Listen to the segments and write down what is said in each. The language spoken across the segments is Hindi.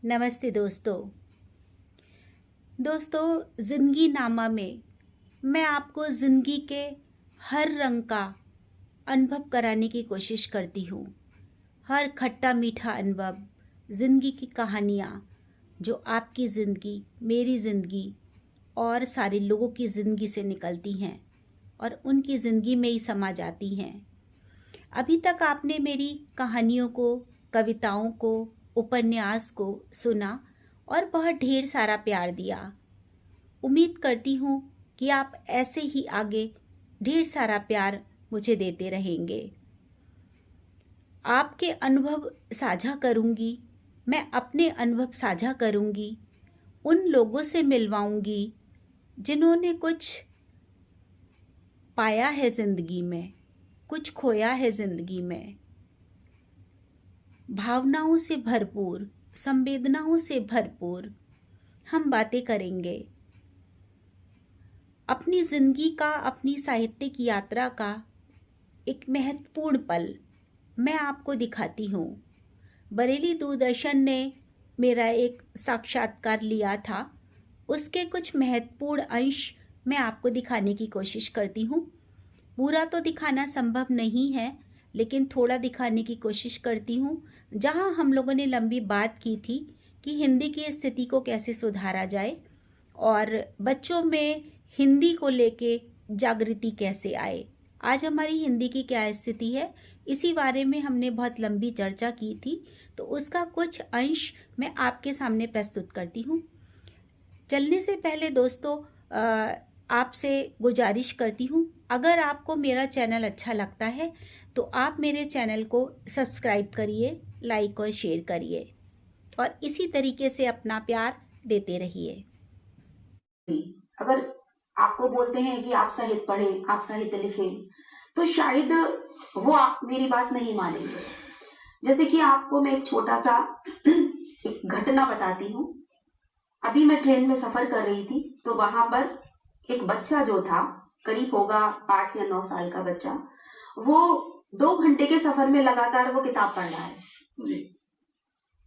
नमस्ते दोस्तों। ज़िंदगी नामा में मैं आपको ज़िंदगी के हर रंग का अनुभव कराने की कोशिश करती हूँ। हर खट्टा मीठा अनुभव, ज़िंदगी की कहानियाँ जो आपकी ज़िंदगी, मेरी ज़िंदगी और सारे लोगों की ज़िंदगी से निकलती हैं और उनकी ज़िंदगी में ही समा जाती हैं। अभी तक आपने मेरी कहानियों को, कविताओं को, उपन्यास को सुना और बहुत ढेर सारा प्यार दिया। उम्मीद करती हूँ कि आप ऐसे ही आगे ढेर सारा प्यार मुझे देते रहेंगे। आपके अनुभव साझा करूँगी, मैं अपने अनुभव साझा करूँगी, उन लोगों से मिलवाऊँगी जिन्होंने कुछ पाया है ज़िंदगी में, कुछ खोया है ज़िंदगी में। भावनाओं से भरपूर, संवेदनाओं से भरपूर हम बातें करेंगे। अपनी ज़िंदगी का, अपनी साहित्यिक यात्रा का एक महत्वपूर्ण पल मैं आपको दिखाती हूँ। बरेली दूरदर्शन ने मेरा एक साक्षात्कार लिया था, उसके कुछ महत्वपूर्ण अंश मैं आपको दिखाने की कोशिश करती हूँ। पूरा तो दिखाना संभव नहीं है, लेकिन थोड़ा दिखाने की कोशिश करती हूँ। जहाँ हम लोगों ने लंबी बात की थी कि हिंदी की स्थिति को कैसे सुधारा जाए और बच्चों में हिंदी को लेके जागृति कैसे आए। आज हमारी हिंदी की क्या स्थिति है, इसी बारे में हमने बहुत लंबी चर्चा की थी, तो उसका कुछ अंश मैं आपके सामने प्रस्तुत करती हूँ। चलने से पहले दोस्तों आपसे गुजारिश करती हूँ, अगर आपको मेरा चैनल अच्छा लगता है तो आप मेरे चैनल को सब्सक्राइब करिए, लाइक और शेयर करिए और इसी तरीके से अपना प्यार देते रहिए। अगर आपको बोलते हैं कि आप साहित्य पढ़ें, आप साहित्य लिखें, तो शायद वो आप मेरी बात नहीं मानेंगे। जैसे कि आपको मैं एक छोटा सा एक घटना बताती हूँ। अभी मैं ट्रेन में सफर कर रही थी, तो वहां पर एक बच्चा जो था, करीब होगा 8 या 9 साल का बच्चा, वो 2 घंटे के सफर में लगातार वो किताब पढ़ रहा है जी।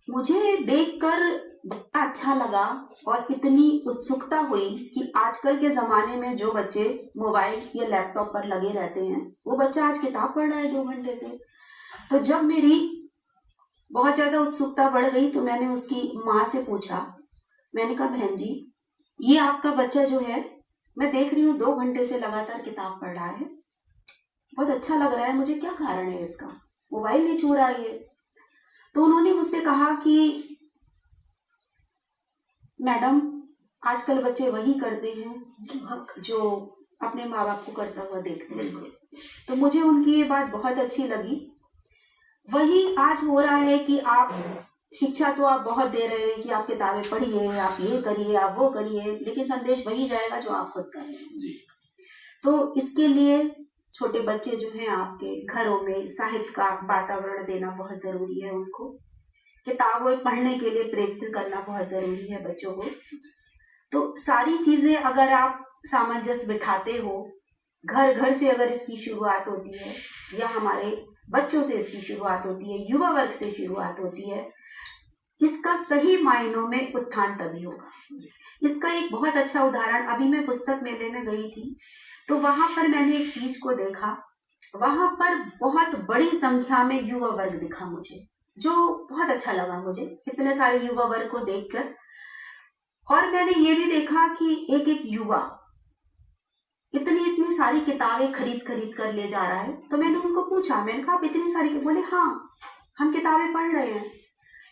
मुझे देखकर बड़ा अच्छा लगा और इतनी उत्सुकता हुई कि आजकल के जमाने में जो बच्चे मोबाइल या लैपटॉप पर लगे रहते हैं, वो बच्चा आज किताब पढ़ रहा है 2 घंटे से। तो जब मेरी बहुत ज्यादा उत्सुकता बढ़ गई तो मैंने उसकी माँ से पूछा, मैंने कहा बहन जी, ये आपका बच्चा जो है, मैं देख रही हूँ 2 घंटे से लगातार किताब पढ़ रहा है, बहुत अच्छा लग रहा है, मुझे क्या कारण है इसका, मोबाइल नहीं छू रहा है ये। तो उन्होंने मुझसे कहा कि मैडम, आजकल बच्चे वही करते हैं जो अपने माँ बाप को करता हुआ देखते हैं। तो मुझे उनकी ये बात बहुत अच्छी लगी। वही आज हो रहा है कि आप शिक्षा तो आप बहुत दे रहे हैं कि आप किताबें पढ़िए, आप ये करिए, आप वो करिए, लेकिन संदेश वही जाएगा जो आप खुद कर रहे हैं जी। तो इसके लिए छोटे बच्चे जो हैं आपके घरों में साहित्य का वातावरण देना बहुत जरूरी है। उनको किताबें पढ़ने के लिए प्रेरित करना बहुत जरूरी है बच्चों को। तो सारी चीजें अगर आप सामंजस्य बिठाते हो, घर घर से अगर इसकी शुरुआत होती है या हमारे बच्चों से इसकी शुरुआत होती है, युवा वर्ग से शुरुआत होती है, इसका सही मायनों में उत्थान तभी होगा। इसका एक बहुत अच्छा उदाहरण, अभी मैं पुस्तक मेले में गई थी, तो वहां पर मैंने एक चीज को देखा, वहां पर बहुत बड़ी संख्या में युवा वर्ग दिखा मुझे, जो बहुत अच्छा लगा मुझे इतने सारे युवा वर्ग को देखकर। और मैंने ये भी देखा कि एक एक युवा इतनी सारी किताबें खरीद कर ले जा रहा है। तो मैंने उनको पूछा, मैंने कहा आप इतनी सारी, बोले हाँ हम किताबें पढ़ रहे हैं।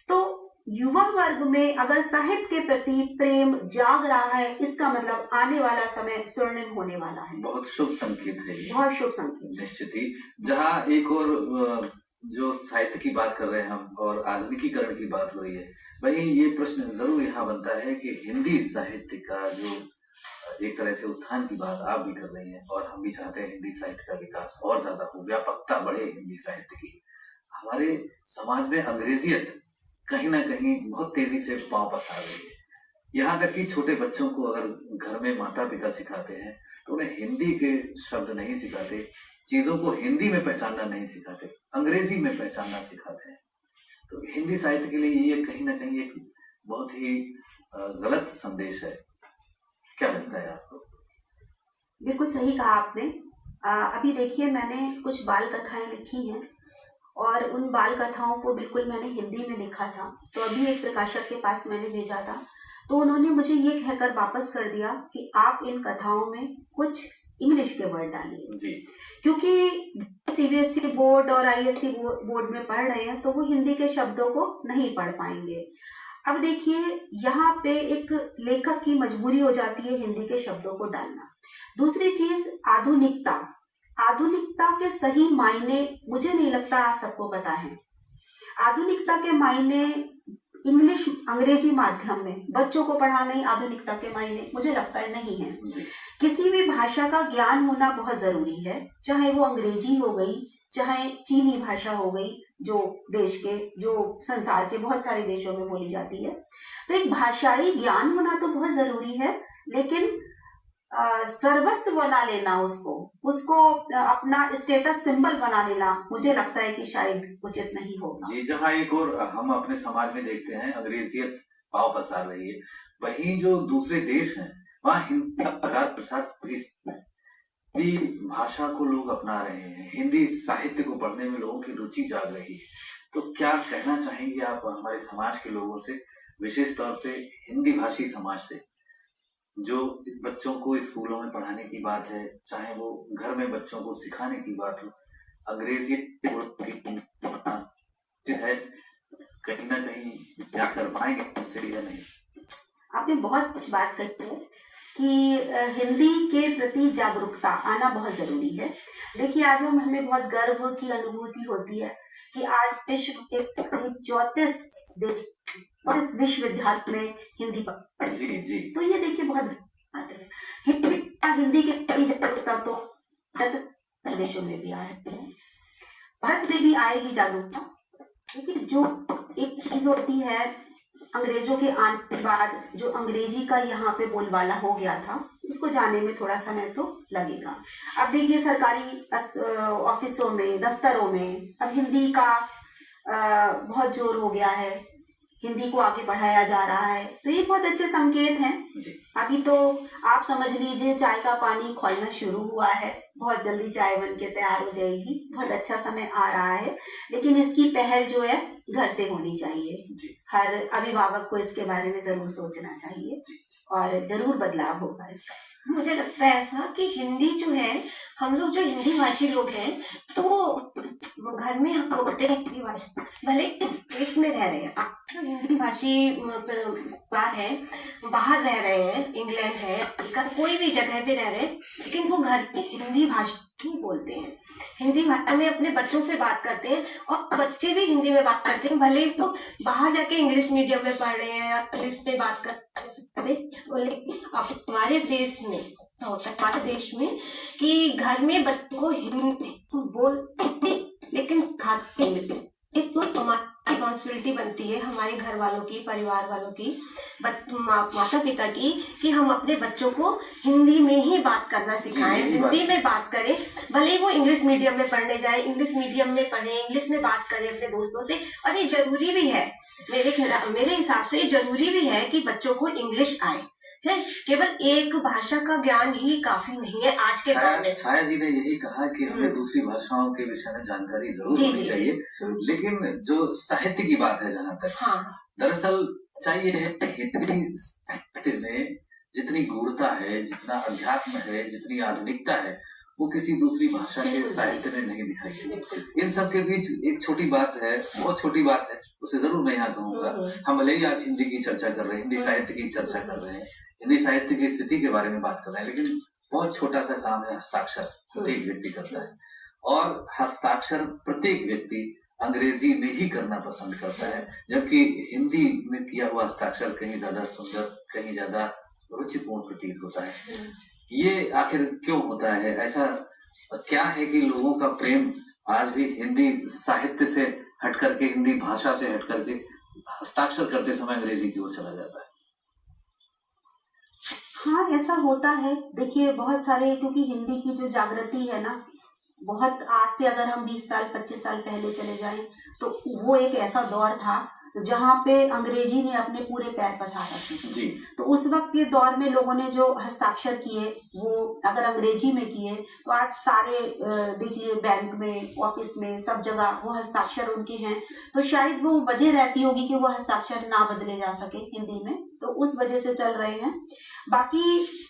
तो युवा वर्ग में अगर साहित्य के प्रति प्रेम जाग रहा है, इसका मतलब आने वाला समय स्वर्णिम होने वाला है। बहुत शुभ संकेत है, बहुत शुभ संकेत निश्चित ही। जहाँ एक और जो साहित्य की बात कर रहे हैं हम और आधुनिकीकरण की बात हो रही है, वहीं ये प्रश्न जरूर यहाँ बनता है कि हिंदी साहित्य का जो एक तरह से उत्थान की बात आप भी कर रही हैं और हम भी चाहते हैं हिंदी साहित्य का विकास और ज्यादा हो, व्यापकता बढ़े हिंदी साहित्य की। हमारे समाज में अंग्रेजियत कहीं ना कहीं बहुत तेजी से पांव पसार रही है। यहाँ तक कि छोटे बच्चों को अगर घर में माता पिता सिखाते हैं तो उन्हें हिंदी के शब्द नहीं सिखाते, चीजों को हिंदी में पहचानना नहीं सिखाते, अंग्रेजी में पहचानना सिखाते हैं। तो हिंदी साहित्य के लिए ये कहीं ना कहीं एक बहुत ही गलत संदेश है। क्या लगता है आपको? बिल्कुल सही कहा आपने। अभी देखिए, मैंने कुछ बाल कथाएं लिखी हैं और उन बाल कथाओं को बिल्कुल मैंने हिंदी में लिखा था। तो अभी एक प्रकाशक के पास मैंने भेजा था, तो उन्होंने मुझे ये कहकर वापस कर दिया कि आप इन कथाओं में कुछ इंग्लिश के वर्ड डालिए जी। क्योंकि सीबीएसई बोर्ड और आईएससी बोर्ड में पढ़ रहे हैं तो वो हिंदी के शब्दों को नहीं पढ़ पाएंगे। अब देखिए, यहाँ पे एक लेखक की मजबूरी हो जाती है हिंदी के शब्दों को डालना। दूसरी चीज, आधुनिकता। आधुनिकता के सही मायने मुझे नहीं लगता आज सबको पता है। आधुनिकता के मायने इंग्लिश, अंग्रेजी माध्यम में बच्चों को पढ़ाना ही आधुनिकता के मायने मुझे लगता है नहीं है। किसी भी भाषा का ज्ञान होना बहुत जरूरी है, चाहे वो अंग्रेजी हो गई, चाहे चीनी भाषा हो गई, जो देश के, जो संसार के बहुत सारे देशों में बोली जाती है। तो एक भाषाई ज्ञान होना तो बहुत जरूरी है, लेकिन सर्वस्व बना लेना, उसको अपना स्टेटस सिंबल बना लेना, मुझे लगता है कि शायद उचित नहीं होगा। जी, जहाँ एक और हम अपने समाज में देखते हैं अंग्रेजियत पांव पसार रही है, वहीं जो दूसरे देश हैं वहाँ हिंदी का प्रचार प्रसार हिंदी भाषा को लोग अपना रहे हैं, हिंदी साहित्य को पढ़ने में लोगों की रुचि जाग रही है। तो क्या कहना चाहेंगे आप हमारे समाज के लोगों से, विशेष तौर से हिंदी भाषी समाज से, जो बच्चों को स्कूलों में पढ़ाने की बात है, चाहे वो घर में बच्चों को सिखाने की बात हो, अंग्रेजी है, कहीं ना कहीं क्या कर पाएंगे उससे या नहीं? आपने बहुत अच्छी बात कही है कि हिंदी के प्रति जागरूकता आना बहुत जरूरी है। देखिए, आज हमें बहुत गर्व की अनुभूति होती है कि आज विश्व के 34 देश और इस विश्वविद्यालय में हिंदी पढ़। जी जी। तो ये देखिए बहुत बात है। हिंदी के प्रति जागरूकता तो प्रदेशों में भी आ रही है, भारत में भी आएगी जागरूकता। लेकिन जो एक चीज होती है, अंग्रेजों के आने के बाद जो अंग्रेजी का यहाँ पे बोलबाला हो गया था, इसको जाने में थोड़ा समय तो लगेगा। अब देखिए, सरकारी ऑफिसों में, दफ्तरों में अब हिंदी का बहुत जोर हो गया है, हिंदी को आगे बढ़ाया जा रहा है, तो ये बहुत अच्छे संकेत हैं। अभी तो आप समझ लीजिए चाय का पानी खौलना शुरू हुआ है, बहुत जल्दी चाय बन के तैयार हो जाएगी, बहुत अच्छा समय आ रहा है। लेकिन इसकी पहल जो है घर से होनी चाहिए। हर अभिभावक को इसके बारे में जरूर सोचना चाहिए और जरूर बदलाव होगा इसका। मुझे लगता है ऐसा कि हिंदी जो है, हम लोग जो हिंदी भाषी लोग हैं, तो घर में हम बोलते हैं हिंदी भाषा, भले देश में रह रहे हैं, आप जो हिंदी भाषी बाहर है, बाहर रह रहे हैं, इंग्लैंड है, अमेरिका, कोई भी जगह पे रह रहे हैं, लेकिन वो घर में हिंदी भाषा ही बोलते हैं, हिंदी भाषा में अपने बच्चों से बात करते हैं और बच्चे भी हिंदी में बात करते हैं। भले तो बाहर जाके इंग्लिश मीडियम में पढ़ रहे हैं या इंग्लिश में बात करते हैं, लेकिन हमारे देश में होता है, हमारे देश में कि घर में बच्चों को हिंदी बोलते लेकिन सिखाते नहीं। एक तो हमारी रिस्पॉन्सिबिलिटी बनती है, हमारे घर वालों की, परिवार वालों की, माता पिता की, कि हम अपने बच्चों को हिंदी में ही बात करना सिखाएं, हिंदी में बात करें। भले ही वो इंग्लिश मीडियम में पढ़ने जाए, इंग्लिश मीडियम में पढ़े, इंग्लिश में बात करें अपने दोस्तों से। और ये जरूरी भी है, मेरे हिसाब से ये जरूरी भी है कि बच्चों को इंग्लिश आए है। केवल एक भाषा का ज्ञान ही काफी नहीं है आज के दौर में। छाया जी ने यही कहा कि हमें दूसरी भाषाओं के विषय में जानकारी जरूर होनी चाहिए, लेकिन जो साहित्य की बात है जहाँ तक, दरअसल चाहिए है हिंदी साहित्य में जितनी गूढ़ता है, जितना अध्यात्म है, जितनी आधुनिकता है, वो किसी दूसरी भाषा के साहित्य में नहीं दिखाई देती। इन सब के बीच एक छोटी बात है, बहुत छोटी बात है, उसे जरूर मैं यहाँ कहूंगा। हम भले ही आज हिंदी की चर्चा कर रहे हैं, हिंदी साहित्य की चर्चा कर रहे हैं, हिंदी साहित्य की स्थिति के बारे में बात कर रहे हैं, लेकिन बहुत छोटा सा काम है, हस्ताक्षर प्रत्येक व्यक्ति करता है, और हस्ताक्षर प्रत्येक व्यक्ति अंग्रेजी में ही करना पसंद करता है, जबकि हिंदी में किया हुआ हस्ताक्षर कहीं ज्यादा सुंदर, कहीं ज्यादा रुचिपूर्ण प्रतीत होता है। ये आखिर क्यों होता है? ऐसा क्या है कि लोगों का प्रेम आज भी हिंदी साहित्य से हट करके, हिंदी भाषा से हट करके हस्ताक्षर करते समय अंग्रेजी की ओर चला जाता है? हाँ, ऐसा होता है। देखिए, बहुत सारे, क्योंकि हिंदी की जो जागृति है ना, बहुत आज से अगर हम 20 साल 25 साल पहले चले जाएं तो वो एक ऐसा दौर था जहाँ पे अंग्रेजी ने अपने पूरे पैर पसार रखे थे। जी। तो उस वक्त के दौर में लोगों ने जो हस्ताक्षर किए वो अगर अंग्रेजी में किए तो आज सारे देखिए बैंक में, ऑफिस में, सब जगह वो हस्ताक्षर उनके हैं। तो शायद वो वजह रहती होगी कि वो हस्ताक्षर ना बदले जा सके हिंदी में, तो उस वजह से चल रहे हैं। बाकी